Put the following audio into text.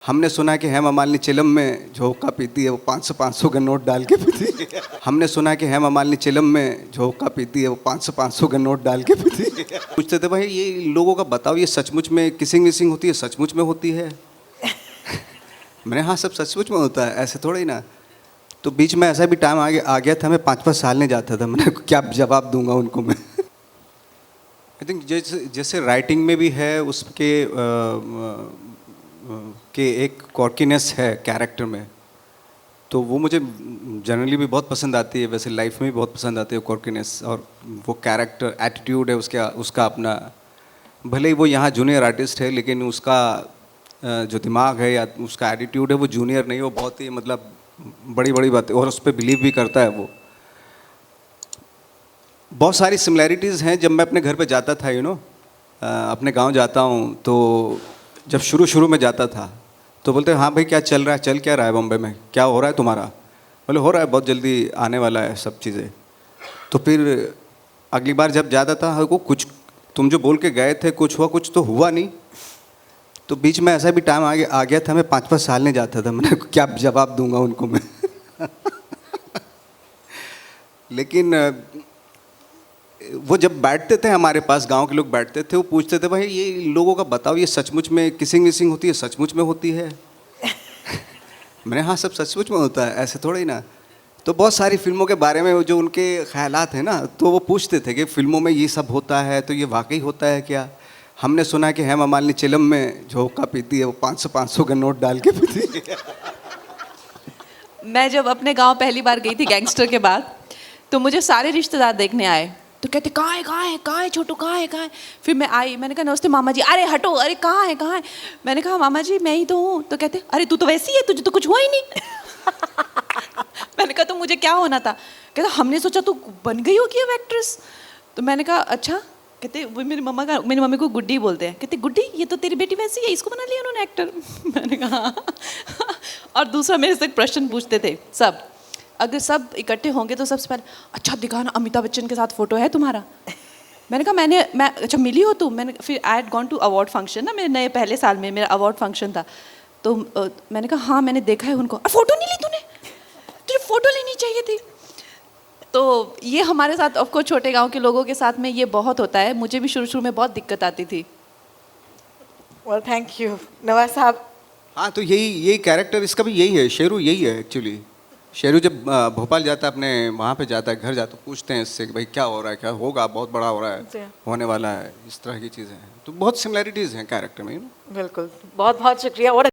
हमने सुना है कि हेमा मालिनी चिलम में झोंका पीती है, वो 500 का नोट डाल के पीती है। हमने सुना है कि हेमा मालिनी चिलम में झोंका पीती है, वो 500 का नोट डाल के पीती है। पूछते थे भाई ये लोगों का बताओ, ये सचमुच में किसिंग विसिंग होती है, सचमुच में होती है? मैंने हाँ सब सचमुच में होता है, ऐसे थोड़ा ही ना। तो बीच में ऐसा भी टाइम आ गया था, मैं 5-5 साल नहीं जाता था। मैंने क्या जवाब दूंगा उनको मैं। आई थिंक जैसे राइटिंग में भी है उसके कि एक कॉर्कीनेस है कैरेक्टर में, तो वो मुझे जनरली भी बहुत पसंद आती है, वैसे लाइफ में भी बहुत पसंद आती है कॉर्कीनेस। और वो कैरेक्टर एटीट्यूड है उसका अपना, भले ही वो यहाँ जूनियर आर्टिस्ट है लेकिन उसका जो दिमाग है या उसका एटीट्यूड है वो जूनियर नहीं, वो बहुत ही मतलब बड़ी बड़ी बातें और उस पर बिलीव भी करता है वो। बहुत सारी सिमिलैरिटीज़ हैं। जब मैं अपने घर पे जाता था अपने गांव जाता हूँ, तो जब शुरू में जाता था तो बोलते हाँ भाई क्या चल रहा है, चल क्या रहा है बॉम्बे में, क्या हो रहा है तुम्हारा? बोले हो रहा है, बहुत जल्दी आने वाला है सब चीज़ें। तो फिर अगली बार जब जाता था, हाँ को कुछ तुम जो बोल के गए थे कुछ हुआ, कुछ तो हुआ नहीं। तो बीच में ऐसा भी टाइम आ गया था, मैं 5-5 साल नहीं जाता था। मैंने क्या जवाब दूंगा उनको मैं। लेकिन वो जब बैठते थे हमारे पास, गांव के लोग बैठते थे, वो पूछते थे भाई ये लोगों का बताओ, ये सचमुच में किसिंग विसिंग होती है, सचमुच में होती है? मैंने हाँ सब सचमुच में होता है, ऐसे थोड़ा ही ना। तो बहुत सारी फिल्मों के बारे में जो उनके ख्यालात हैं ना, तो वो पूछते थे कि फिल्मों में ये सब होता है तो ये वाकई होता है क्या? हमने सुना है कि हेमा मालिनी चिलम में झोंका पीती है, वो 500 का नोट डाल के पीती है। मैं जब अपने गांव पहली बार गई थी गैंगस्टर के बाद, तो मुझे सारे रिश्तेदार देखने आए। तो कहते कहाँ है छोटू, कहाँ है? फिर मैं आई, मैंने कहा नमस्ते मामा जी। अरे हटो, अरे कहाँ है? मैंने कहा मामा जी मैं ही तो हूँ। तो कहते अरे तू तो वैसी है, तुझे तो कुछ हुआ ही नहीं। मैंने कहा तो मुझे क्या होना था? कहता हमने सोचा तू बन गई होगी अब एक्ट्रेस। तो मैंने कहा अच्छा। कहते वो मेरी मम्मी को गुड्डी बोलते हैं। कहते गुड्डी ये तो तेरी बेटी वैसी है, इसको बना लिया उन्होंने एक्टर। मैंने कहा हाँ। और दूसरा मेरे से प्रश्न पूछते थे सब, अगर सब इकट्ठे होंगे तो सबसे पहले अच्छा दिखाना अमिताभ बच्चन के साथ फोटो है तुम्हारा? मैंने कहा मैं अच्छा मिली हो तुम? मैंने फिर I had gone to award function ना, मेरे नए पहले साल में मेरा अवार्ड फंक्शन था। तो मैंने कहा हाँ मैंने देखा है उनको। फोटो नहीं ली तूने? तुझे फोटो लेनी चाहिए थी। तो ये हमारे साथ ऑफकोर्स छोटे गांव के लोगों के साथ में ये बहुत होता है। मुझे भी शुरू में बहुत दिक्कत आती थी। वेल थैंक यू नवाज साहब। हाँ तो यही कैरेक्टर इसका भी यही है, शेरू यही है एक्चुअली। शेरू जब भोपाल जाता है, अपने वहाँ पे जाता है, घर जाता है, पूछते हैं इससे कि भाई क्या हो रहा है, क्या होगा, बहुत बड़ा हो रहा है, होने वाला है, इस तरह की चीज़ें हैं। तो बहुत सिमिलैरिटीज़ हैं कैरेक्टर में। बिल्कुल, बहुत बहुत शुक्रिया। और